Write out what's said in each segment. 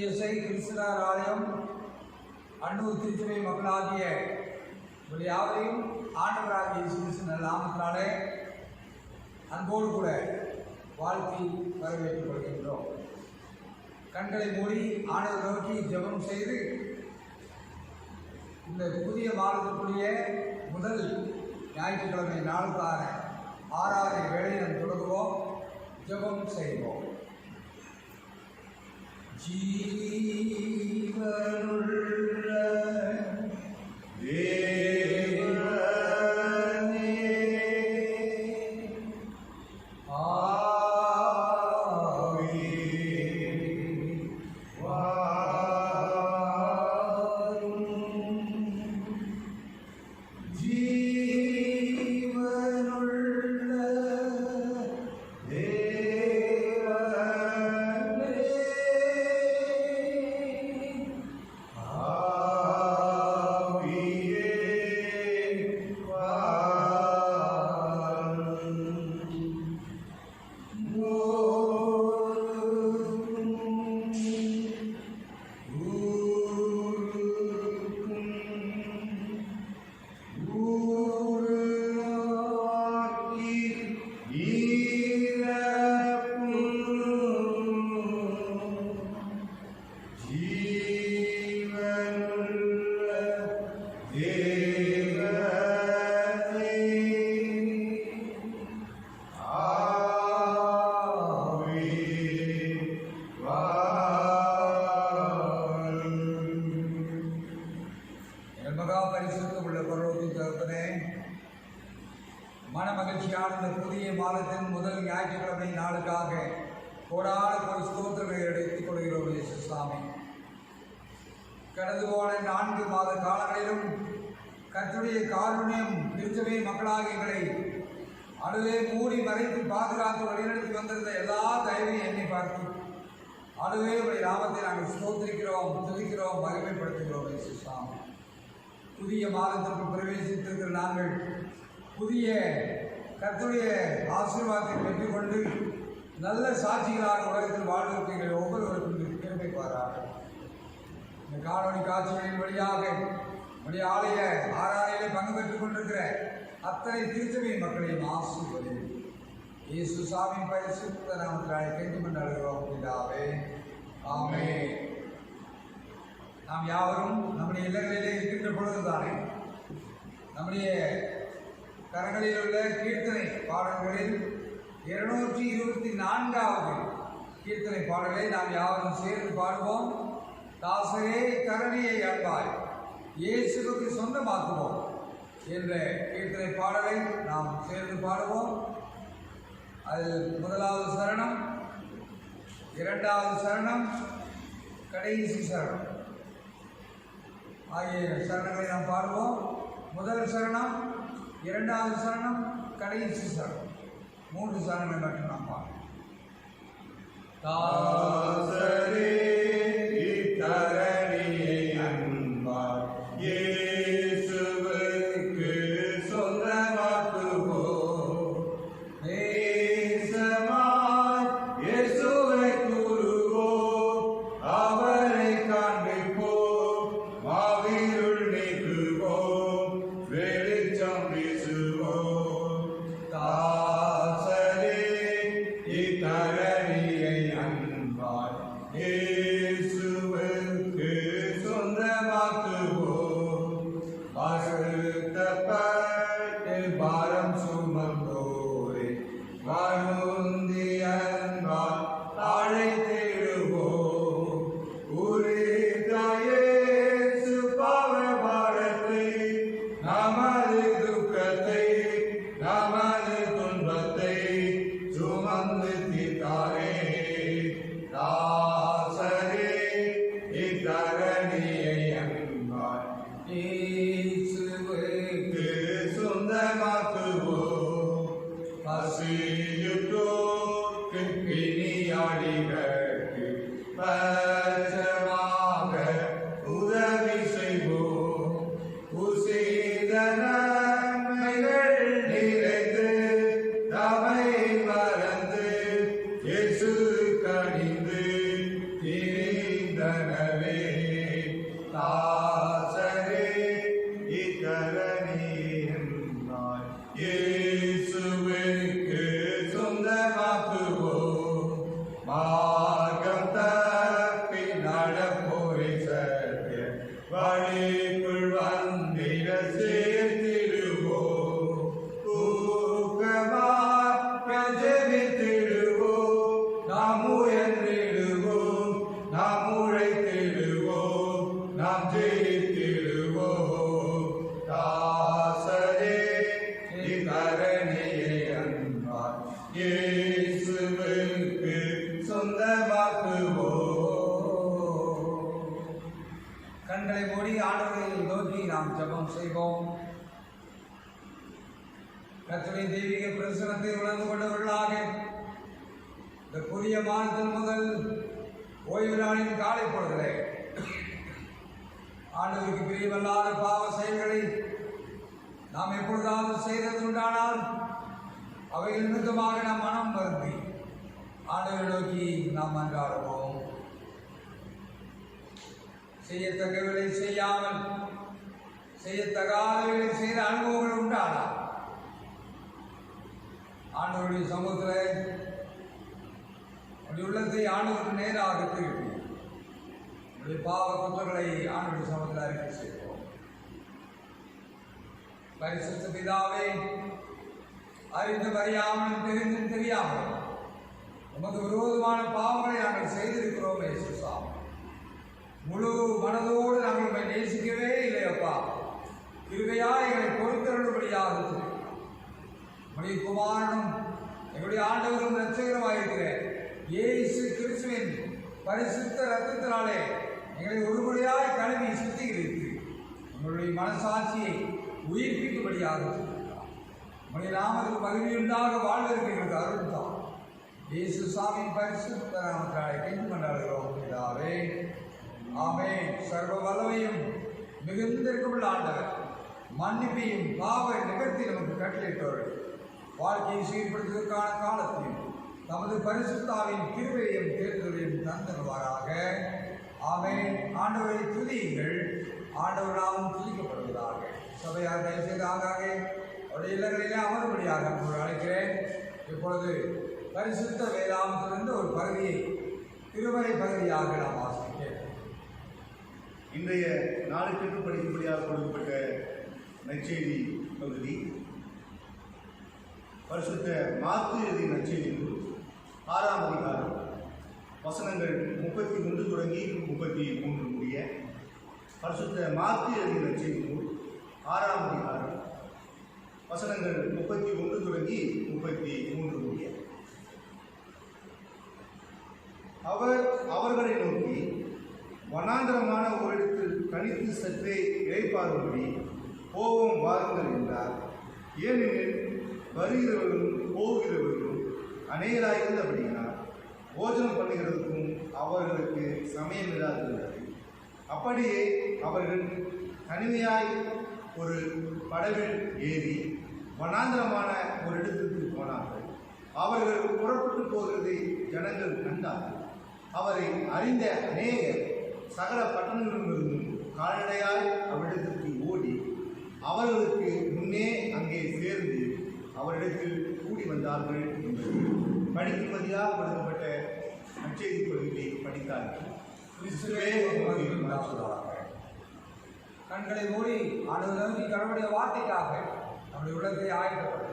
CSI கிறிஸ்துவர் ஆலயம் அன்னூர் திருச்சபை மக்களாகிய உங்கள் யாவரையும் ஆண்டவராகிய இயேசு கிறிஸ்துவின் நாமத்தினாலே அன்போடு கூட வாழ்த்தி வரவேற்றுக் கொள்கின்றோம். கண்களை மூடி ஆண்டவர் நோக்கி ஜெபம் செய்து இந்த புதிய மாதத்திற்குரிய முதல் ஞாயிற்றுக்கிழமை நாளுக்கான ஆராதனை வேலையை நாம் தொடங்குவோம். ஜெபம் செய்வோம். ஜீவனுள்ள தேவனே, ஆவியே வாரும். ஜீவனுள்ள மனமகிழ்ச்சியான இந்த புதிய மாதத்தின் முதல் ஞாயிற்றுக்கிழமை நாளுக்காக கோடான ஒரு ஸ்தோத்திரங்களை எடுத்துக் கொள்கிறோம். இயேசு சுவாமி, கடந்து போன 4 மாத காலங்களிலும் கர்த்தருடைய காருண்யம் திருச்சபை மக்களாக எங்களை அதுவே மூடி மறைத்து பாதுகாத்து வழிநடத்தி வந்திருந்த எல்லா தயவையும் எண்ணி பார்த்து அதுவே உடைய நாமத்தை நாங்கள் ஸ்தோத்திரிக்கிறோம், துதிக்கிறோம், மகிமைப்படுத்துகிறோம். இயேசு சுவாமி, புதிய மாதத்திற்கு பிரவேசித்திருக்கிற நாங்கள் புதிய கர்த்தருடைய ஆசீர்வாதத்தை பெற்றுக்கொண்டு நல்ல சாட்சிகளாக உலகத்தில் வாழ்வதற்கு எங்களை ஒவ்வொருவருக்கும் கிருபை பாராட்டும். இந்த காணொலி காட்சிகளின் வழியாக நம்முடைய ஆலய ஆராதனையிலே பங்கு பெற்றுக் கொண்டிருக்கிற அத்தனை திருச்சபை மக்களையும் ஆசீர்வதியும் இயேசு சாமியின் பரிசுத்த நாமத்தினாலே கேட்டு கொண்டாடுகிறோம் பிதாவே, ஆமென். நாம் யாவரும் நம்முடைய இல்லங்களிலே இருக்கின்ற பொழுதுதானே நம்முடைய கரங்களில் உள்ள கீர்த்தனை பாடல்களில் 224வது கீர்த்தனை பாடலை நாம் யாவரும் சேர்ந்து பாடுவோம். தாசரே கரணியை அன்பாய் இயேசுவுக்கு சொந்தமாக்குவோம் என்ற கீர்த்தனை பாடலை நாம் சேர்ந்து பாடுவோம். அதில் முதலாவது சரணம், 2வது சரணம், கடைசி சரணம் ஆகிய சரணங்களை நாம் பாடுவோம். முதல் சரணம், 2வது சரணம், கடைசி சரணம், 3 சரணங்கள் மட்டும் நாம் பாடுவோம். தாசரே கரணியை அன்பாய் இயேசுவுக்கு சொந்தமாக்குவோம். நேசமாய் இயேசுவை கூறுவோம், அவரை காண்பிப்போம், மாவிருள் நீக்குவோம், வெளிச்சம் வீசுவோம். தாசரே இக்கரணியை அன்பாய் நீந்தனவே தாசரே இத்தரணி என்றாய் இயேசுவுக்கு சொந்தமாக்குவோம் மார்க்கம் தப்பி நடப்போரை சற்று வழிக்குள் வந்திட சேர்த்திடுவோம் ஊக்கமாக ஜெபித்திடுவோம் நாம் முயன்றிடுவோம் நாம் உழைத்திடுவோம் நாம் ஜெயித்திடுவோம் தாசரே இத்தரணியை அன்பார் இயேசுவுக்கு சொந்தமாக்குவோம். கண்களை மூடி ஆண்டவரை நோக்கி நாம் ஜெபம் செய்வோம். கர்த்தருடைய தெய்வீக பிரசனத்தை உணர்ந்து கொண்டவர்களாக இந்த புதிய மாதத்தின் முதல் ஓய்வு நாளின் காலை பொழுதிலே ஆண்டவருக்கு பிரியமல்லாத பாவ செயல்களை நாம் எப்பொழுதாவது செய்தது உண்டானால் அவைகள் நிமித்தமாக நாம் மனம் வருந்தி ஆண்டவரை நோக்கி நாம் மன்றாடுவோம். செய்யத்தக்கவர்களை செய்யாமல் செய்யத்தகாதவர்களை செய்த அனுபவங்கள் உண்டானா ஆண்டவருடைய சமூகத்தில் அப்படி உள்ளத்தை ஆண்டவருக்கு நேராக திருப்பி நம்முடைய பாவ குற்றங்களை ஆண்டவருடைய சமூகத்தில் அறிக்கை செய்வோம். பரிசுத்த பிதாவே, அறிந்தும் அறியாமலும் தெரிந்தும் தெரியாமலும் உமக்கு விரோதமான பாவங்களை நாங்கள் செய்திருக்கிறோம் இயேசுசாமி. முழு மனதோடு நாங்கள் உண்மை நேசிக்கவே இல்லையப்பா. கிருபையா எங்களை பொறுத்தருளும்படியாக நம்முடைய குமாரனும் எங்களுடைய ஆண்டவரும் இரட்சகருமாயிருக்கிற இயேசு கிறிஸ்துவின் பரிசுத்த இரத்தத்தினாலே எங்களை ஒருபடியாய் கழுவி சுத்திகரித்து எங்களுடைய மனசாட்சியை உயிர்ப்பிக்கும்படியாக நம்முடைய நாமத்துக்கு மகிழ்ச்சியுண்டாக வாழ்வதற்கு எங்களுக்கு அருள் தான். இயேசு சாமியின் பரிசுத்த நாமத்தினாலே கெஞ்சி கொண்டாடுகிறோம் பிதாவே. ஆமென். சர்வ வல்லமையும் மிகுந்திருக்கும் ஆண்டவர் மன்னிப்பையும் பாவ நிகழ்த்தி நமக்கு கட்டளையிட்டவர்கள் வாழ்க்கையை சீர்படுத்துவதற்கான காலத்தையும் தமது பரிசுத்தாவின் கிருபையையும் தேர்தலையும் தந்தருவாராக. ஆமென். ஆண்டவரை துதியுங்கள், ஆண்டவர் நாமும் துதிக்கப்படுவதாக. சபையார் தயவு செய்து ஆகாக அவருடைய இல்லங்களிலே அமர்வுபடியாக அழைக்கிறேன். இப்பொழுது பரிசுத்த வேதாந்தத்திலிருந்து ஒரு பகுதியை திருமறை பகுதியாக நாம் வாசிக்கிறேன். இன்றைய நாளுக்கு படிக்கும்படியாக கொடுக்கப்பட்ட நற்செய்தி பகுதி பரிசுத்த மார்க்கு எழுதிய நற்செய்தி 6ஆம் அதிகாரம் வசனங்கள் 31 தொடங்கி 33 முடிய. பரிசுத்த மார்க்கு எழுதிய நற்செய்தி 6ஆம் அதிகாரம் வசனங்கள் 31 தொடங்கி 33 முடிய. அவர் அவர்களை நோக்கி, வனாந்தரமான ஓரிடத்தில் தனித்து சற்றே இளைப்பாறும்படி போவோம் வாருங்கள் என்றார். ஏனெனில் வருகிறவர்களும் போகிறவர்களும் அநேகராயிருந்தபடியினார் போஜனம் பண்ணுகிறதுக்கும் அவர்களுக்கு சமயம் இல்லாதிருந்தது. அப்படியே அவர்கள் தனிமையாய் ஒரு படவில் ஏறி வனாந்தரமான ஒரு இடத்திற்கு போனார்கள். அவர்கள் புறப்பட்டு போகிறதை ஜனங்கள் கண்டார்கள். அவரை அறிந்த அநேகர் சகல பட்டணங்களிலிருந்தும் கால்நடையாய் அவ்விடத்திற்கு ஓடி அவர்களுக்கு முன்னே அங்கே சேர்ந்து அவரிடத்தில் கூடி வந்தார்கள் என்பது படிக்கும்படியாக கொடுக்கப்பட்ட நற்செய்தி பகுதியை படித்தார்கள். கண்களை மூடி ஆண்டவரை கடவுளுடைய வார்த்தைக்காக நம்முடைய உள்ளத்தை ஆயத்தப்படும்.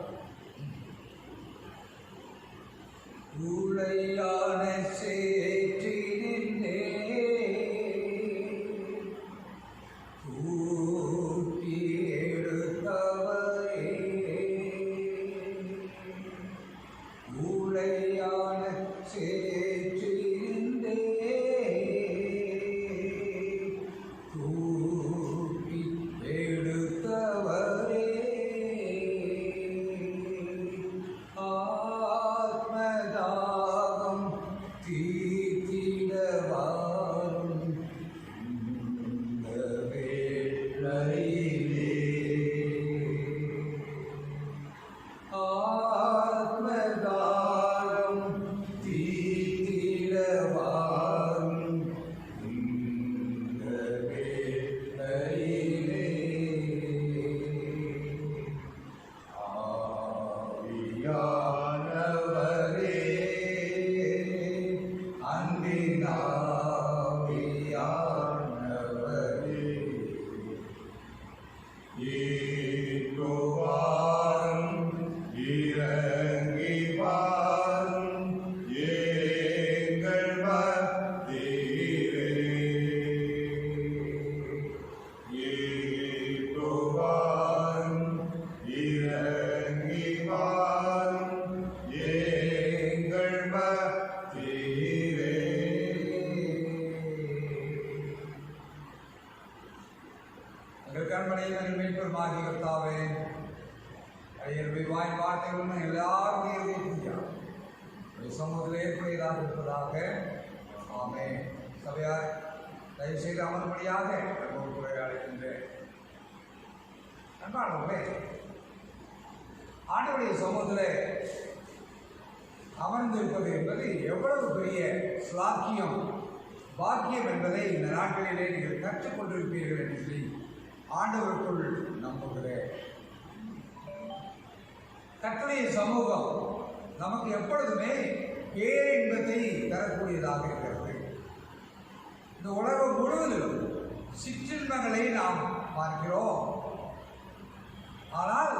உளையான சேற்றினின்றே தூக்கி எடுத்தவரே, உளையான சேற்றினின்றே தூக்கி எடுத்தவரே, ஆத்மதாகம் தீ இரக்கமடையும் மீட்பெருமாகிய கர்த்தாவே, அடியேன் வாய் வார்த்தைகளும் எல்லாருடைய சமூகத்தில் ஏற்புடையதாக இருப்பதாக. ஆமென். சபையார் தயவு செய்து அமர்படியாக அழைக்கின்றேன். அன்பானவர்களே, ஆண்டவருடைய சமூகத்தில் அமர்ந்திருப்பது என்பது எவ்வளவு பெரிய ஸ்லாக்கியம், பாக்கியம் என்பதை இந்த நாட்களிலே நீங்கள் கற்றுக்கொண்டிருப்பீர்கள் என்று சொல்லி ஆண்டவருக்குள் நம்புகிறேன். கர்த்தருடைய சமூகம் நமக்கு எப்பொழுதுமே பேரின்பத்தை தரக்கூடியதாக இருக்கிறது. இந்த உலகம் முழுவதிலும் சிற்றின்பங்களை நாம் பார்க்கிறோம். ஆனால்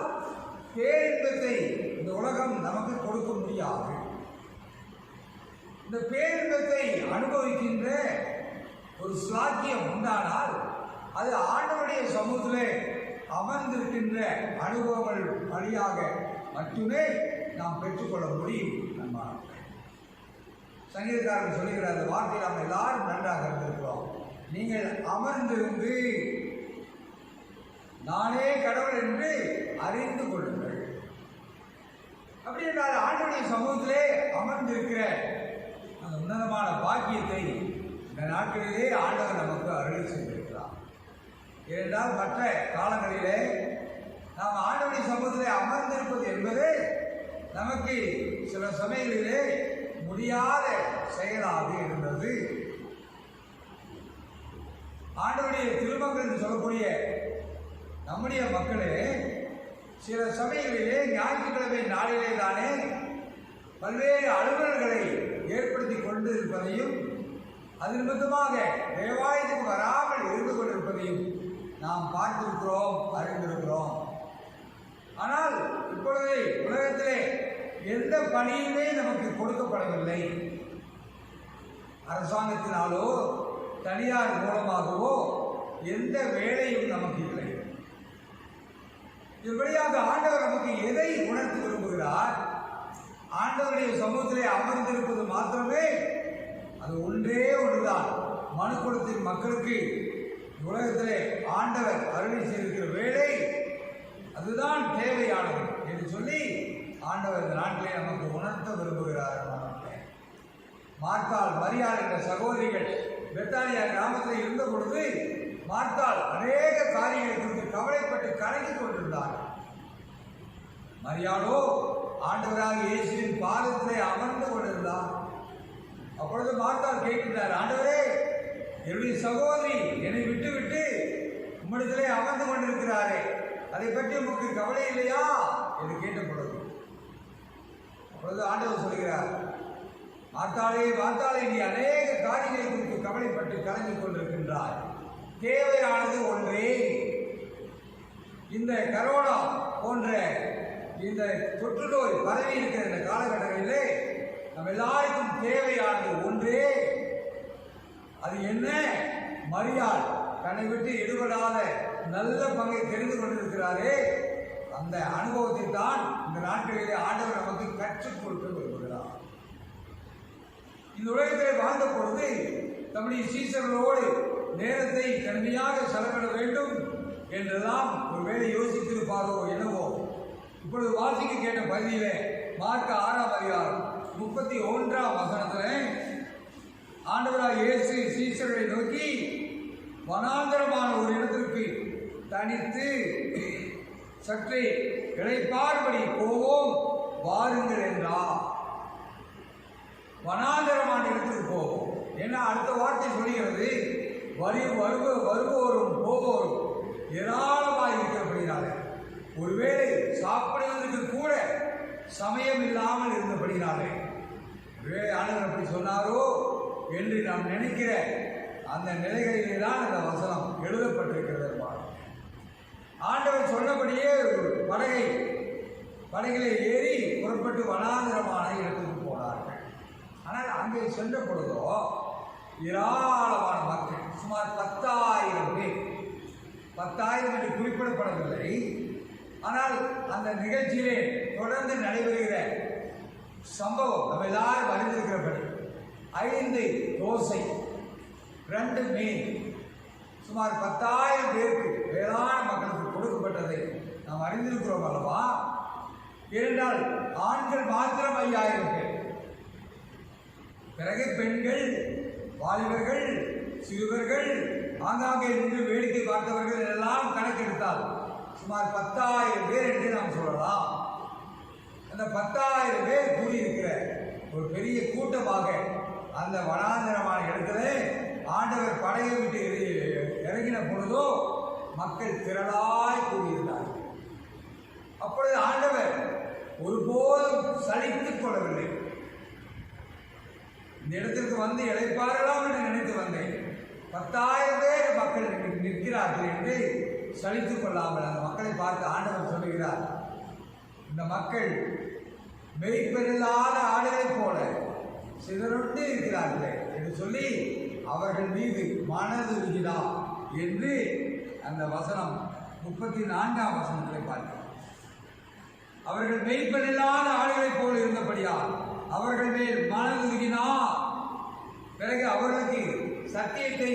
பேரின்பத்தை இந்த உலகம் நமக்கு கொடுக்க முடியாது. இந்த பேரின்பத்தை அனுபவிக்கின்ற ஒரு ஸ்லாக்கியம் உண்டானால் அது ஆண்டவருடைய சமூகத்திலே அமர்ந்திருக்கின்ற அனுபவங்கள் வழியாக மட்டுமே நாம் பெற்றுக்கொள்ள முடியும். சங்கீதக்காரன் சொல்லுகிற அந்த வார்த்தையை நாம் எல்லாரும் நன்றாக இருந்திருக்கிறோம். நீங்கள் அமர்ந்திருந்து நானே கடவுள் என்று அறிந்து கொள்ளுங்கள். அப்படி என்றால் ஆண்டவருடைய சமூகத்திலே அமர்ந்திருக்கிற அந்த உன்னதமான பாக்கியத்தை இந்த நாட்களிலே ஆண்டவர் நமக்கு அருளி செய்திருக்கிறார். ஏனென்றால் மற்ற காலங்களிலே நாம் ஆண்டவருடைய சமூகத்திலே அமர்ந்திருப்பது என்பது நமக்கு சில சமயங்களிலே முடியாத செயலாக இருந்தது. ஆண்டவருடைய திருமக்கள் என்று சொல்லக்கூடிய நம்முடைய மக்களே சில சமயங்களிலே ஞாயிற்றுக்கிழமை நாளிலே தானே பல்வேறு அலுவல்களை ஏற்படுத்தி கொண்டு இருப்பதையும் அது நிமித்தமாக தேவாலயத்துக்கு வராமல் இருந்து கொண்டிருப்பதையும் நாம் பார்த்திருக்கிறோம், அறிந்திருக்கிறோம். ஆனால் இப்பொழுது உலகத்திலே எந்த பணியுமே நமக்கு கொடுக்கப்படவில்லை. அரசாங்கத்தினாலோ தனியார் மூலமாகவோ எந்த வேலையும் நமக்கு இல்லை. இப்படியாக ஆண்டவர் நமக்கு எதை உணர்த்தி விரும்புகிறார்? ஆண்டவருடைய சமூகத்திலே அமர்ந்திருப்பது மாத்திரமே அது ஒன்றே ஒன்றுதான். மனுக்குலத்தின் மக்களுக்கு உலகத்திலே ஆண்டவர் அருளி செய்திருக்கிற வேலை அதுதான் தேவையானது என்று சொல்லி ஆண்டவர் இந்த நாட்டிலே நமக்கு உணர்த்த விரும்புகிறார். மார்த்தாள், மரியாள் என்ற சகோதரிகள் பெத்தானியா கிராமத்தில் இருந்த பொழுது மார்த்தாள் அநேக காரியங்களை குறித்து கவலைப்பட்டு கலங்கி கொண்டிருந்தார். மரியாளோ ஆண்டவராக இயேசுவின் பாதத்திலே அமர்ந்து கொண்டிருந்தார். அப்பொழுது மார்த்தாள் கேட்கின்றார், ஆண்டவரே, என்னுடைய சகோதரி என்னை விட்டு உம்மிடத்திலே அமர்ந்து கொண்டிருக்கிறாரே, அதை பற்றி உங்களுக்கு கவலை இல்லையா என்று கேட்ட பொழுது அப்பொழுது ஆண்டவர் சொல்கிறார், மார்த்தாளே மார்த்தாளே, நீ அநேக காரியங்களை குறித்து கவலைப்பட்டு கலங்கிக் கொண்டிருக்கின்றாய். தேவையானது ஒன்றே. இந்த கரோனா போன்ற இந்த தொற்று நோய் பரவி இருக்கிற இந்த காலகட்டங்களிலே நம்ம எல்லாருக்கும் தேவையானது ஒன்றே. அது என்ன? மரியாள் தன்னை விட்டு ஈடுபடாத நல்ல பங்கை தெரிந்து கொண்டிருக்கிறாரே, அந்த அனுபவத்தை தான் இந்த நாட்களிலே ஆண்டவர் நமக்கு கற்றுக் கொடுக்க விரும்புகிறார். இந்த உலகத்திலே வாழ்ந்த பொழுது தம்முடைய சீசர்களோடு நேரத்தை கடுமையாக செலவிட வேண்டும் என்றெல்லாம் ஒருவேளை யோசித்திருப்பாரோ என்னவோ. இப்பொழுது வாசிக்க கேட்ட பகுதியிலே மார்க் 6ஆம் அதிகாரம் 31ஆம் வசனத்தில் ஆண்டவராக இயேசு சீசர்களை நோக்கி வனாந்தரமான ஒரு இடத்திற்கு தனித்து சற்றே இளைப்பாறும்படி போவோம் வாருங்கள் என்றார். வனாந்தரமான இடத்துக்கு போவோம். ஏன்னா அடுத்த வார்த்தை சொல்கிறது, வருவோரும் போவோரும் ஏராளமாக இருக்கிறபடினால ஒருவேளை சாப்பிடுவதற்கு கூட சமயம் இல்லாமல் இருந்தபடினாலே ஒருவேளை ஆண்டவர் அப்படி சொன்னாரோ என்று நாம் நினைக்கிற அந்த நிலைகளிலே தான் அந்த வசனம் எழுதப்பட்டிருக்கிறது. ஆண்டவர் சொன்னபடியே படகிலே ஏறி புறப்பட்டு வனாந்தரமான இடத்துக்கு போனார்கள். ஆனால் அங்கே சென்ற பொழுதோ ஏராளமான மக்கள், சுமார் 10,000 பேர். 10,000 என்று குறிப்பிடப்படவில்லை. ஆனால் அந்த நிகழ்ச்சியிலே தொடர்ந்து நடைபெறுகிற சம்பவம் நம்ம எல்லாரும் அறிந்திருக்கிறபடி 5 தோசை 2 மீன் சுமார் 10,000 பேருக்கு வேளாண் மக்களுக்கு கொடுக்கப்பட்டதை நாம் அறிந்திருக்கிறோம் அல்லவா? ஏனென்றால் ஆண்கள் மாத்திரம் 5,000 பேர், பிறகு பெண்கள், வாலிபர்கள், சிறுவர்கள், ஆங்காங்கே நின்று வேடிக்கை பார்த்தவர்கள் எல்லாம் கணக்கெடுத்தால் சுமார் 10,000 பேர் என்று நாம் சொல்லலாம். அந்த 10,000 பேர் கூடியிருக்கிற ஒரு பெரிய கூட்டமாக அந்த வனாந்தரமான இடத்துல ஆண்டவர் படையை விட்டு இறங்கின பொழுதோ மக்கள் திரளாய் கூடியிருந்தார்கள். அப்பொழுது ஆண்டவர் ஒருபோதும் சலித்துக் கொள்ளவில்லை. இந்த இடத்திற்கு வந்து இளைப்பாறலாம் என்று நினைத்து வந்தேன். 10,000 பேர் மக்கள் நிற்கிறார்கள் என்று சலித்துக் கொள்ளாமல் அந்த மக்களை பார்த்து ஆண்டவர் சொல்லுகிறார், இந்த மக்கள் மெய்ப்பெரில்லாத ஆடுகளைப் போல சிதறுண்டு இருக்கிறார்களே என்று சொல்லி அவர்கள் மீது மனதுருகினார் என்று அந்த வசனம் 34ஆம் வசனத்தை பார்க்கிறோம். அவர்கள் மெய்ப்பெரில்லாத ஆடுகளைப் போல இருந்தபடியால் அவர்கள் மேல் மனதுருகினார். பிறகு அவர்களுக்கு சத்தியத்தை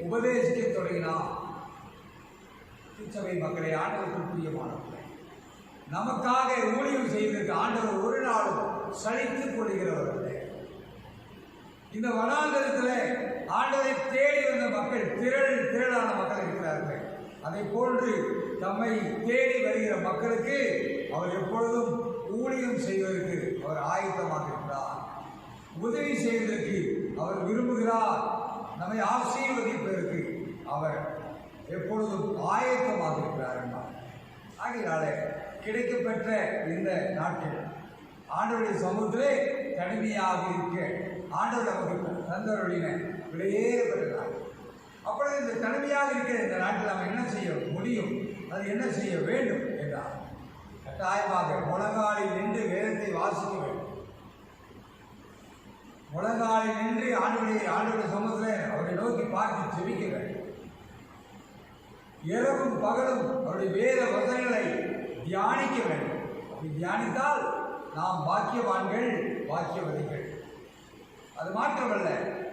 உபதேசிக்க தொடங்கினார். திருச்சபை மக்களை ஆண்டவருக்கு பிரியமானவர்களே, நமக்காக ஊழியம் செய்வதற்கு ஆண்டவர் ஒரு நாளும் சலித்துக் கொள்கிறவர்களே. இந்த வனாந்தரத்தில் ஆண்டவரை தேடி வந்த மக்கள் திரளான மக்கள் இருக்கிறார்கள். அதை போன்று தம்மை தேடி வருகிற மக்களுக்கு அவர் எப்பொழுதும் ஊழியம் செய்வதற்கு அவர் ஆயத்தமாக இருக்கிறார். உதவி செய்வதற்கு அவர் விரும்புகிறார். நம்மை ஆசீர்வதிப்பதற்கு அவர் எப்பொழுதும் ஆயத்தமாக இருக்கிறார் என்றார். ஆகையாலே கிடைக்கப்பெற்ற இந்த நாட்டில் ஆண்டவருடைய சமூகத்திலே தனிமையாக இருக்க ஆண்டவர் நமக்கு தந்தருடைய விலையேறப்பட்டார். அப்பொழுது இந்த தனிமையாக இருக்கிற இந்த நாட்டில் நாம் என்ன செய்ய முடியும், அது என்ன செய்ய வேண்டும் என்றார். கட்டாயமாக முழங்காலில் நின்று வேதத்தை வாசிக்க வேண்டும். முழங்காலில் நின்று ஆண்டவருடைய சமூகத்தில் அவரை நோக்கி பார்த்து ஜெபிக்க வேண்டும். இரவும் பகலும் அவருடைய வேத வசனங்களை தியானிக்க வேண்டும். அப்படி தியானித்தால் நாம் பாக்கியவான்கள், பாக்கியவதிகள். அது மாத்திரமல்ல,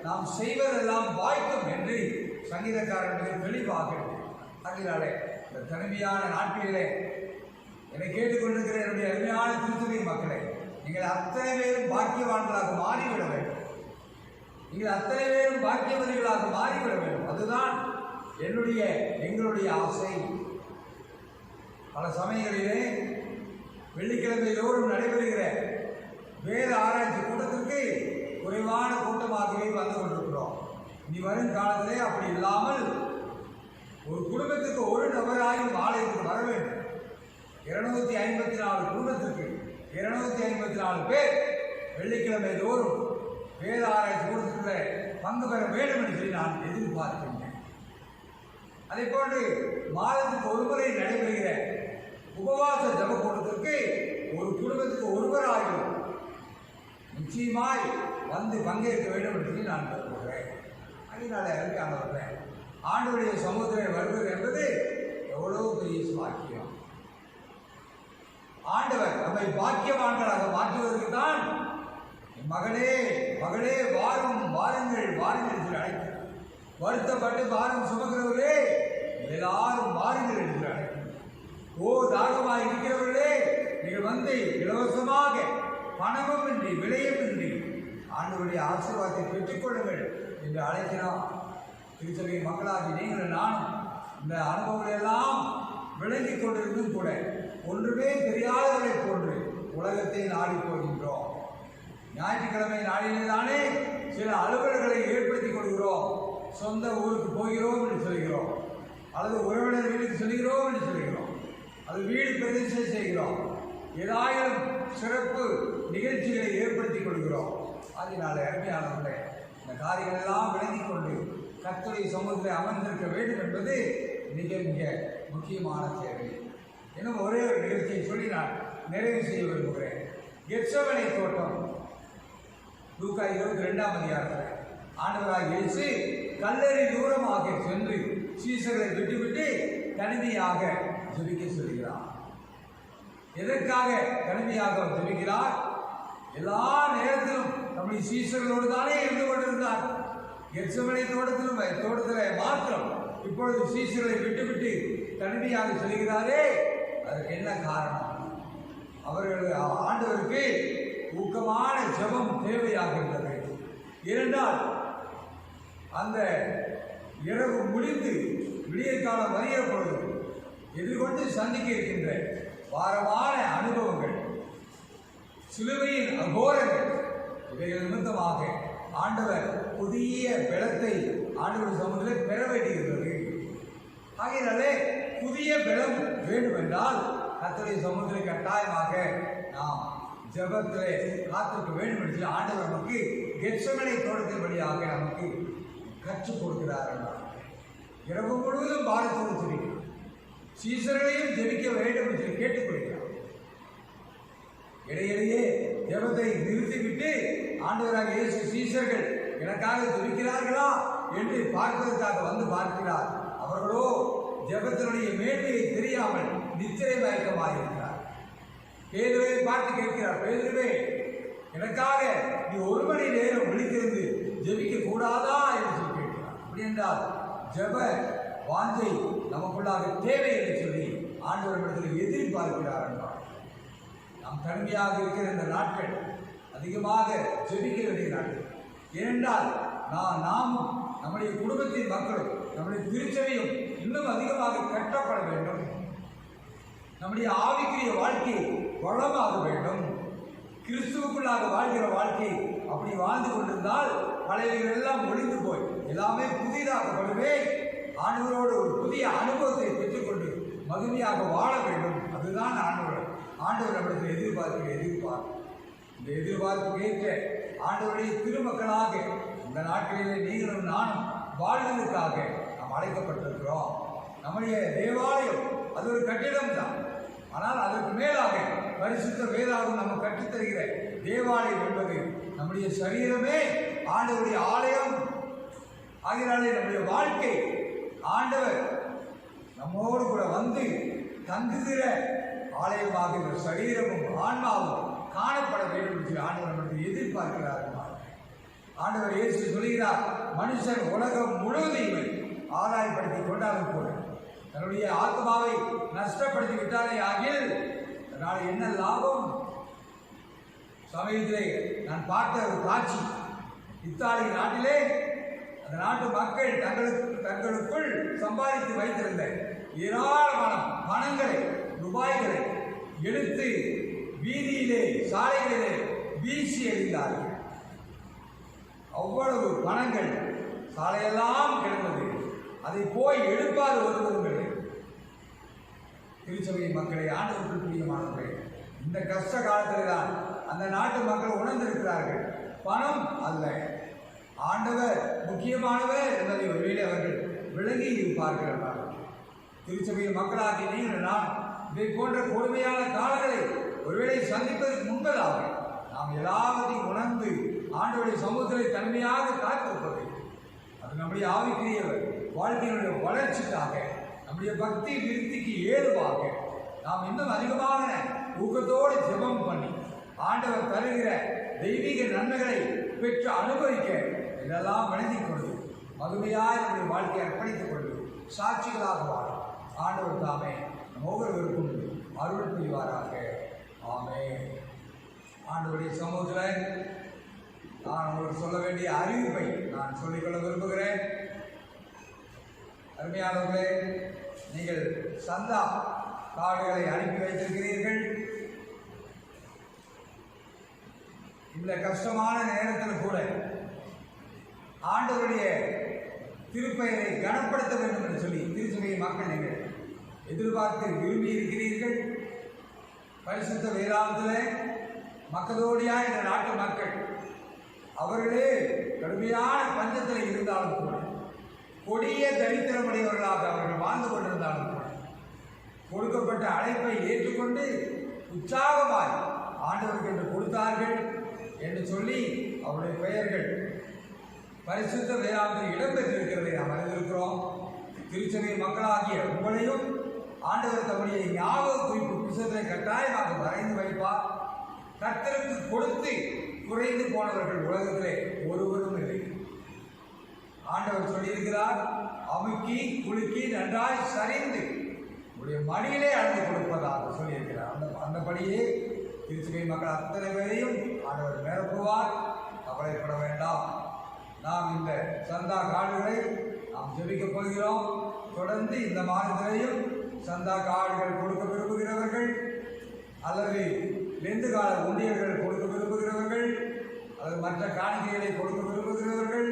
நாம் செய்வதெல்லாம் வாய்க்கும் என்று சங்கீதக்காரர்கள் தெளிவாக. அதனாலே இந்த தனிமையான நாட்களிலே என்னை கேட்டுக்கொண்டிருக்கிற என்னுடைய அருமையான திருச்சபை மக்களே, நீங்கள் அத்தனை பேரும் பாக்கியவான்களாக மாறிவிட வேண்டும். நீங்கள் அத்தனை பேரும் பாக்கியவதிகளாக மாறிவிட வேண்டும். அதுதான் எங்களுடைய ஆசை. பல சமயங்களிலே வெள்ளிக்கிழமை தோறும் நடைபெறுகிற வேத ஆராய்ச்சி கூட்டத்திற்கு குறைவான கூட்டமாகவே வந்து கொண்டிருக்கிறோம். இனி வரும் காலத்திலே அப்படி இல்லாமல் ஒரு குடும்பத்துக்கு ஒரு நபராயும் ஆலயத்துக்கு வர வேண்டும். 254 குடும்பத்திற்கு 254 பேர் வெள்ளிக்கிழமை தோறும் வேத ஆராய்ச்சி கூட்டத்தில் பங்கு பெற வேண்டும் என்று சொல்லி நான் எதிர்பார்க்கின்றேன். அதே போன்று மாதத்துக்கு ஒரு முறை நடைபெறுகிற உபவாச ஜப கூட்டத்திற்கு ஒரு குடும்பத்துக்கு ஒருவராயும் நிச்சயமாய் வந்து பங்கேற்க வேண்டும் என்று சொல்லி நான் விரும்புகிறேன். அதனால அருமையானவர்கள், ஆண்டவருடைய சமூகத்தில் வருவது என்பது எவ்வளவு பெரிய பாக்கியம். ஆண்டவர் நம்மை பாக்கியவான்களாக மாற்றுவதற்கு தான் மகளே மகளே வாரும் வாருங்கள் வாருங்கள் என்று அழைக்கிறார். வருத்தப்பட்டு பாரம் சுமக்கிறவர்களே எல்லாரும் வாருங்கள் என்று அழைக்கிறார். ஓ தாகமாக இருக்கிறவர்களே, நீங்கள் வந்து இலவசமாக பணமும் இன்றி விலையும் இன்றி ஆண்டவருடைய ஆசீர்வாதத்தை பெற்றுக்கொள்ளுங்கள் என்று அழைக்கிறார். திருச்சபை மக்களாகி நீங்கள் நானும் இந்த அனுபவங்களை எல்லாம் விளங்கிக் கொண்டிருந்தும் கூட ஒன்றுமே தெரியாதவரை போன்று உலகத்தை நாடி போகின்றோம். ஞாயிற்றுக்கிழமை நாளிலே தானே சில அலுவலர்களை ஏற்படுத்திக் கொள்கிறோம். சொந்த ஊருக்கு போகிறோம் என்று சொல்கிறோம், அல்லது உறவினர் வீட்டுக்கு செல்கிறோம் என்று சொல்கிறோம், அது வீடு பிரதிஷ்டை செய்கிறோம், ஏதாயிரம் சிறப்பு நிகழ்ச்சிகளை ஏற்படுத்திக் கொள்கிறோம். அதனால அருமையானவர்களே, இந்த காரியங்கள் எல்லாம் விளங்கிக் கொண்டு கர்த்தருடைய சமூகத்தில் அமர்ந்திருக்க வேண்டும் என்பது மிக மிக முக்கியமான தேவை. இன்னும் ஒரே ஒரு நிகழ்ச்சியை சொல்லி நான் நிறைவு செய்ய விரும்புகிறேன். கெத்செமனே தோட்டம், லூக்கா 22ஆம் அதிகாரத்தில் ஆண்டவராகிய இயேசு கல்லறை தூரமாக சென்று சீசர்களை விட்டுவிட்டு தனிமையாக ஜெபிக்க சொல்கிறார். எதற்காக தனிமையாக ஜெபிக்கிறார்? எல்லா நேரத்திலும் நம்முடைய சீசர்களோடு தானே இருந்து கொண்டிருந்தார். கெத்செமனே தோட்டத்தில் மாத்திரம் இப்பொழுது சீசர்களை விட்டுவிட்டு தனிமையாக செல்கிறாரே, அதற்கு என்ன காரணம்? அவர்கள் ஆண்டவருக்கு ஊக்கமான ஜெபம் தேவையாக இருந்தது. இரண்டால் அந்த இரவு முடிந்து விடியற்காலம் வருகிற பொழுது எதிர்கொண்டு சந்திக்க இருக்கின்ற வாரமான அனுபவங்கள், சிலுவையின் அகோரங்கள், இவைகள் நிமித்தமாக ஆண்டவர் புதிய பலத்தை ஆண்டவர் சமூகத்தில் பெற வேண்டியிருந்தது. ஆகையினாலே புதிய பலம் வேண்டும் என்றால் கர்த்தருடைய சமூகத்தில் கட்டாயமாக நாம் ஜெபத்திலே காத்திருக்க வேண்டும் என்று ஆண்டவர் நமக்கு கெத்செமனே தோட்டத்தின் வழியாக நமக்கு கற்றுக் கொடுக்கிறார். இரவு முழுவதும் பாரத்தோடு ஜெபிக்கிறார். சீசர்களையும் ஜெபிக்க வேண்டும் என்று கேட்டுக்கொள்கிறார். இடையிடையே ஜெபத்தை நிறுத்திவிட்டு ஆண்டவராக இயேசு சீசர்கள் எனக்காக ஜெபிக்கிறார்களா என்று பார்ப்பதற்காக வந்து பார்க்கிறார். அவர்களோ ஜெபத்தினுடைய மேன்மையை தெரியாமல் நித்திரை மயக்கமாயிருக்கிறார். பேதுருவை பார்த்து கேட்கிறார், பேதுருவே, எனக்காக நீ 1 மணி நேரம் விழித்திருந்து ஜெபிக்க கூடாதா என்று சொல்லி கேட்கிறார். அப்படி என்றால் ஜெப வாஞ்சை நமக்குள்ளாக தேவை என்று சொல்லி ஆண்டவரிடத்தில் எதிர்பார்க்கிறார் என்றார். நாம் தனிமையாக இருக்கிற இந்த நாட்கள் அதிகமாக ஜெபிக்க வேண்டிய நாட்கள். ஏனென்றால் நாமும் நம்முடைய குடும்பத்தின் மக்களும் நம்முடைய திருச்சபையும் இன்னும் அதிகமாக கட்டப்பட வேண்டும். நம்முடைய ஆவிக்குரிய வாழ்க்கை வளமாக வேண்டும். கிறிஸ்துவுக்குள்ளாக வாழ்கிற வாழ்க்கை அப்படி வாழ்ந்து கொண்டிருந்தால் பழையவைகள் எல்லாம் ஒழிந்து போய் எல்லாமே புதிதாகப்படுவே. ஆண்டவரோடு ஒரு புதிய அனுபவத்தை பெற்றுக்கொண்டு மகிமையாக வாழ வேண்டும். அதுதான் ஆண்டவர் நம்மளுக்கு எதிர்பார்ப்பு. இந்த எதிர்பார்ப்புக்கு ஏற்ற ஆண்டவருடைய திருமக்களாக இந்த நாட்களிலே நீங்களும் நானும் வாழ்வதற்காக நாம் அழைக்கப்பட்டிருக்கிறோம். நம்முடைய தேவாலயம் அது ஒரு கட்டிடம் தான். ஆனால் அதற்கு மேலாக பரிசுத்த வேதாகம் நம்ம கற்றுத்தருகிற தேவாலயம் என்பது நம்முடைய சரீரமே ஆண்டவருடைய ஆலயம். ஆகினாலே நம்முடைய வாழ்க்கை ஆண்டவர் நம்மோடு கூட வந்து தங்குகிற ஆலயமாக இந்த சரீரமும் ஆன்மாவும் காணப்பட வேண்டும் என்று ஆண்டவர் நம்மளுக்கு எதிர்பார்க்கிறார். ஆண்டவர் இயேசு சொல்கிறார், மனுஷன் உலகம் முழுவதையும் ஆதாயப்படுத்தி கொண்டாலும் கூட தன்னுடைய ஆத்மாவை நஷ்டப்படுத்தி விட்டாலே ஆகிய அதனால் என்ன லாபம்? சமயத்திலே நான் பார்த்த ஒரு காட்சி, இத்தாலி நாட்டிலே அந்த நாட்டு மக்கள் தங்களுக்குள் சம்பாதித்து வைத்திருந்த ஏராளமான பணங்களை, ரூபாய்களை எடுத்து வீதியிலே சாலைகளிலே வீசி எறிந்தார்கள். அவ்வளவு பணங்கள் சாலையெல்லாம் கிடந்தது. அதை போய் எடுப்பார் ஒருவர்கள். திருச்சபையின் மக்களை, ஆண்டவருக்கு பிரியமானவர்களே, இந்த கஷ்ட காலத்தில் தான் அந்த நாட்டு மக்கள் உணர்ந்திருக்கிறார்கள். பணம் அல்ல, ஆண்டவர் முக்கியமானவர் என்பதை ஒருவேளை அவர்கள் விளங்கி இருப்பார்கள். திருச்சபையின் மக்களாகி நீங்கள் நான் இதை போன்ற கொடுமையான காலங்களை ஒருவேளை சந்திப்பதற்கு முன்பதாக நாம் எல்லாவற்றையும் உணர்ந்து ஆண்டவருடைய சமூகத்தை தன்மையாக காத்திருப்பது, அது நம்முடைய ஆவிக்குரிய வாழ்க்கையினுடைய வளர்ச்சிக்காக, நம்முடைய பக்தி விருத்திக்கு ஏதுவாக நாம் இன்னும் அதிகமான ஊக்கத்தோடு ஜெபம் பண்ணி ஆண்டவர் தருகிற தெய்வீக நன்மைகளை பெற்று அனுபவிக்க இதெல்லாம் விளங்கிக் கொண்டு மகிமையாய் நம்முடைய வாழ்க்கையை அர்ப்பணித்துக் கொண்டு சாட்சிகளாக வாழ ஆண்டவர் தாமே நம் ஒவ்வொருவருக்கும் அருள் புரிவாராக. ஆமென். ஆண்டவருடைய சமூகத்தில் நான் உங்களுக்கு சொல்ல வேண்டிய அறிவிப்பை நான் சொல்லிக்கொள்ள விரும்புகிறேன். அருமையானவர்களே, நீங்கள் சந்தா கார்டுகளை அனுப்பி வைத்திருக்கிறீர்கள். இந்த கஷ்டமான நேரத்தில் கூட ஆண்டவருடைய திருப்பெயரை கனப்படுத்த வேண்டும் என்று சொல்லி திருச்சபையை மக்கள் நீங்கள் எதிர்பார்த்து விரும்பி இருக்கிறீர்கள். பரிசுத்த வேதாந்தத்தில் மக்களோடியா இந்த நாட்டு மக்கள் அவர்களே கடுமையான பஞ்சத்தில் இருந்தாலும் கூட, கொடிய தரித்திரமுடையவர்களாக அவர்கள் வாழ்ந்து கொண்டிருந்தாலும் கூட, கொடுக்கப்பட்ட அழைப்பை ஏற்றுக்கொண்டு உற்சாகமாய் ஆண்டவருக்கு என்று கொடுத்தார்கள் என்று சொல்லி அவருடைய பெயர்கள் பரிசுத்த வேதாந்தத்தில் இடம்பெற்றிருக்கிறதை நாம் அறிந்திருக்கிறோம். திருச்சபை மக்களாகிய உங்களையும் ஆண்டவர் தம்முடைய ஞாபக குறிப்பு புத்தகத்தை கட்டாயமாக வரைந்து வைப்பார். கர்த்தருக்கு கொடுத்து குறைந்து போனவர்கள் உலகத்திலே ஒருவரும் இல்லை. ஆண்டவர் சொல்லியிருக்கிறார், அமுக்கி குலுக்கி நன்றாய் சரிந்து உடைய மடியிலே அழுந்து கொடுப்பதாக சொல்லியிருக்கிறார். அந்தபடியே திருச்சபை மக்கள் அத்தனை பேரையும் ஆண்டவர் நிரப்புவார். கவலைப்பட வேண்டாம். நாம் இந்த சந்தா கார்டுகளை நாம் ஜெபிக்கப் போகிறோம். தொடர்ந்து இந்த மாதத்திலையும் சந்தா கார்டுகள் கொடுக்க விரும்புகிறவர்கள் அல்லது லெந்து கால உண்டியல்கள் கொடுக்க விரும்புகிறவர்கள் அல்லது மற்ற காணிக்கைகளை கொடுக்க விரும்புகிறவர்கள்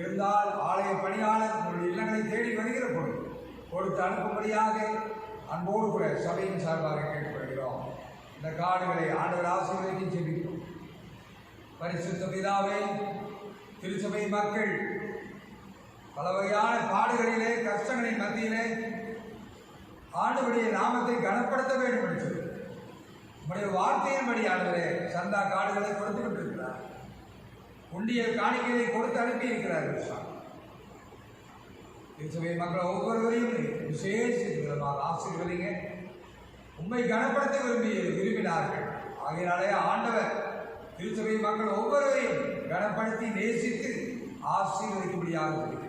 இருந்தால் ஆலய பணியாளர் உங்களுடைய இல்லங்களை தேடி வருகிற பொழுது கொடுத்து அனுப்பும்படியாக அன்போடு கூட சபையின் சார்பாக கேட்டுக்கொள்கிறோம். இந்த கார்டுகளை ஆண்டவர் ஆசீர்வதித்து ஜெபிப்போம். பரிசுத்த பிதாவே, திருச்சபை மக்கள் பல வகையான பாடுகளிலே கஷ்டங்களின் மத்தியிலே ஆண்டவருடைய நாமத்தை கனப்படுத்த வேண்டும் என்று சொல்லி உங்களுடைய வார்த்தையின்படி ஆண்டவரே சந்தா கார்டுகளை கொடுத்து கொண்டிருக்கிறார். உண்டியல் காணிக்கையை கொடுத்து அனுப்பியிருக்கிறார்கள். திருச்சபை மக்கள் ஒவ்வொருவரையும் விசேஷ விதமாக ஆசீர்வதிங்க. உண்மை கனப்படுத்த விரும்பினார்கள். ஆகையினாலே ஆண்டவர் திருச்சபை மக்கள் ஒவ்வொருவரையும் கனப்படுத்தி நேசித்து ஆசீர்வதிக்கும்படியாக இருக்கிறார்.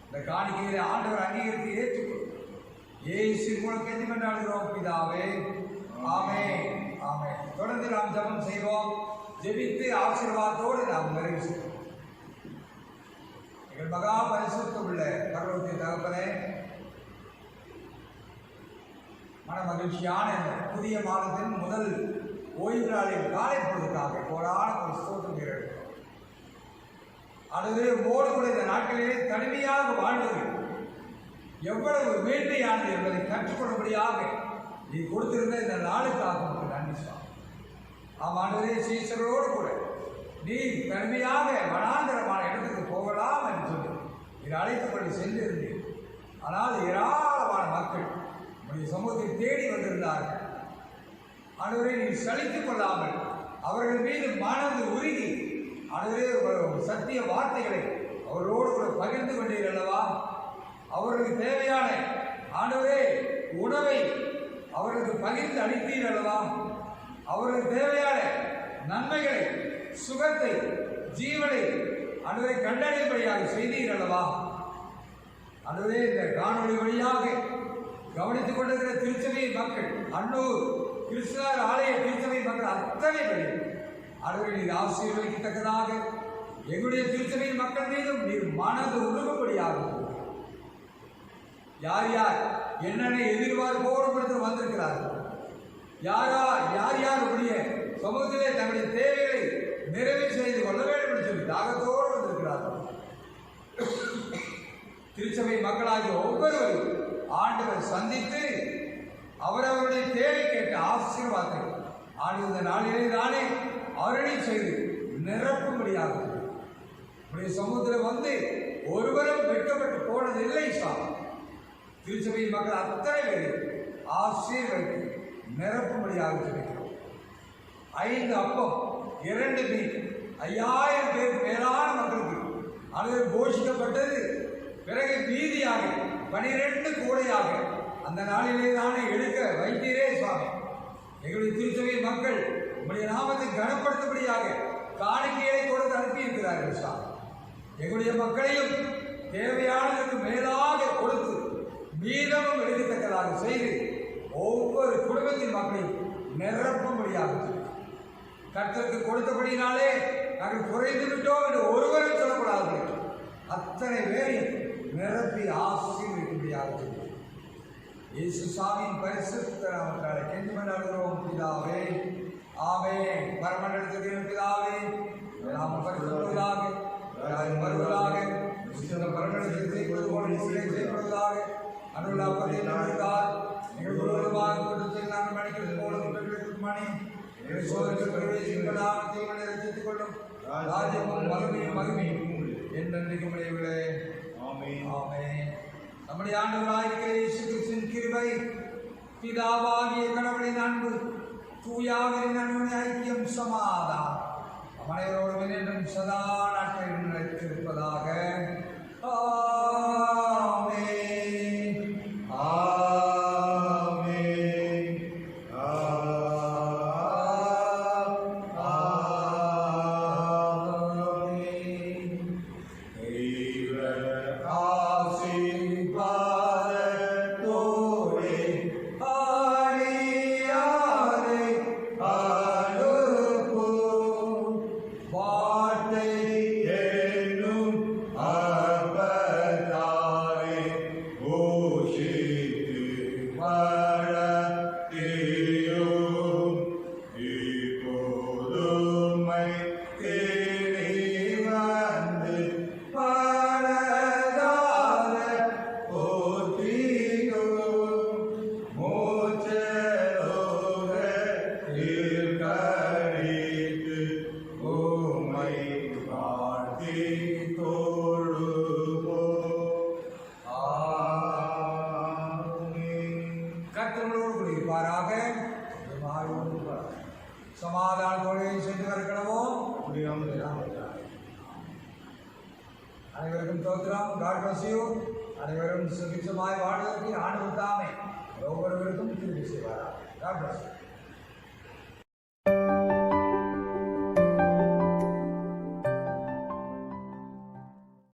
இந்த காணிக்கையிலே ஆண்டவர் அங்கீகரித்து ஏற்றுக்கொள்ளும். இயேசு மூலம் கெஞ்சிமன்றாடுகிறோம் பிதாவே. ஆமென், ஆமென். தொடர்ந்து நாம் ஜெபம் செய்வோம். ஜெபித்து ஆசீர்வாதத்தோடு நாம் நிறைவு செய்வோம். எங்கள் மகா பரிசுத்த உள்ள பரலோகத்தின் தகப்பனே, மன மகிழ்ச்சியான இந்த புதிய மாதத்தின் முதல் ஓய்வு நாளில் காலை பொழுதுக்காக கோடான ஒரு ஸ்தோத்திரம் இருக்கிறோம். அதுவே ஓடு கூட இந்த நாட்களிலே தனிமையாக வாழ்வது எவ்வளவு மேன்மையானது என்பதை கற்றுக்கொள்ளும்படியாக நீ கொடுத்திருந்த இந்த நாளுக்காக உங்களுக்கு நன்றி சாமி. ஆமாண்டவரே, சீசரோடு கூட நீ தனிமையாக வனாந்தரமான இடத்துக்கு போகலாம் என்று சொல்லி நீ அழைத்தபடி சென்றிருந்தீர். ஆனால் ஏராளமான மக்கள் உடைய சமூகத்தை தேடி வந்திருந்தார்கள். ஆண்டவரே, நீ சலித்துக் கொள்ளாமல் அவர்கள் மீது மனது உருகி ஆண்டவரே சத்திய வார்த்தைகளை அவரோடு கூட பகிர்ந்து கொண்டீர் அல்லவா? அவர்களுக்கு தேவையான ஆண்டவரே உணவை அவர்களுக்கு பகிர்ந்து அளித்தீர் அல்லவா? அவர்களுக்கு தேவையான நன்மைகளை, சுகத்தை, ஜீவனை ஆண்டவரை கண்டறியும்படியாக செய்தீர் அல்லவா? ஆண்டவரே, இந்த காணொலி வழியாக கவனித்துக் கொண்டிருக்கிற திருச்சபை மக்கள், அன்னூர் கிருஷ்ணர் ஆலய திருச்சபை மக்கள் அத்தனை பேரும் ஆண்டவரை நீர் ஆசீர்வதிக்கத்தக்கதாக எங்களுடைய திருச்சபை மக்கள் மீதும் நீர் மனது உருகும்படியாக யார் யார் என்னென்ன எதிர்பார்ப்போடு வந்திருக்கிறார்கள், யார் யார் உடைய சமூகத்திலே தங்களுடைய தேவைகளை நிறைவு செய்து கொள்ள வேண்டும் என்று சொல்லி தாகத்தோடு வந்திருக்கிறார்கள். திருச்சபை மக்களாகிய ஒவ்வொருவரும் ஆண்டவர் சந்தித்து அவரவருடைய தேவை கேட்ட ஆசீர்வாதத்தை ஆண்டு நாளிலே தானே அருளி செய்து நிரப்பும்படியாக உடைய சமூகத்தில் வந்து ஒருவரும் வெட்கப்பட்டு போனது இல்லை சாமி. திருச்சபை மக்கள் அத்தனை பேரை ஆசீர்வதித்து நிரப்பும்படியாக சொல்லிக்கிறோம். 5 அப்பம் 2 மீன் 5000 பேருக்கு மேலான மக்களுக்கு அளவு போஷிக்கப்பட்டது. பிறகு மீதியாக 12 கூடையாக அந்த நாளிலே தானே எடுக்க வைத்தீரே சுவாமி. எங்களுடைய திருச்சபை மக்கள் உங்களுடைய நாமத்தை கனப்படுத்தும்படியாக காணிக்கையை கொடுத்து அனுப்பியிருக்கிறார்கள் சாமி. எங்களுடைய மக்களையும் தேவையானதற்கு மேலாக கொடுத்து மீதமும் எடுக்கத்தக்கதாக செய்து ஒவ்வொரு குடும்பத்தின் மக்களையும் நிரப்பும்படியாக கர்த்தருக்கு கொடுத்தபடினாலே நாங்கள் குறைந்து விட்டோம் என்று ஒருவரும் சொல்லக்கூடாது. அத்தனை பேரையும் நிரப்பி ஆசீர்வதிக்கும்படியாக இயேசு சாமியின் பரிசுத்த நாமத்தாலே கெஞ்சி மன்றாடுகிறோம் பிதாவே. ஆமென். பரமண்டலத்தின் பிதாவே, நாம பரிசுத்தமாக வருவதாக செய்வதாக அனுலாபத்தை நடந்தால் எங்கள் குருவாக கொடுத்து நாங்கள் மணிக்கிறது போல மணி சோதனை பிரவேசிப்பதாக தீவனை ரசித்துக் கொள்ளும் ராஜ்யமும் மகிமையும் என்றென்றைக்கும் உடையவர்களே. ஆமென். நம்முடைய ஆண்டவராகிய இயேசு கிறிஸ்துவின் கிருபை, பிதாவாகிய கடவுளின் அன்பு, தூயாவின் அன்புடைய ஐக்கியம், சமாதானம் அனைவரோடும் என்றும் சதா நாட்களில் நிலைத்திருப்பதாக. ஆமென். ஆமென். ஆமென். ஆமென். சமாதானத்தோடு சென்று வருகிறோம். அனைவருக்கும் தோத்திரம். God bless you. அனைவரும் சுபிட்சமாய் வாழ்வதற்கு ஆண்டவர் தாமே ஒவ்வொருவருக்கும் திருப்பி செய்வாரா. God bless you.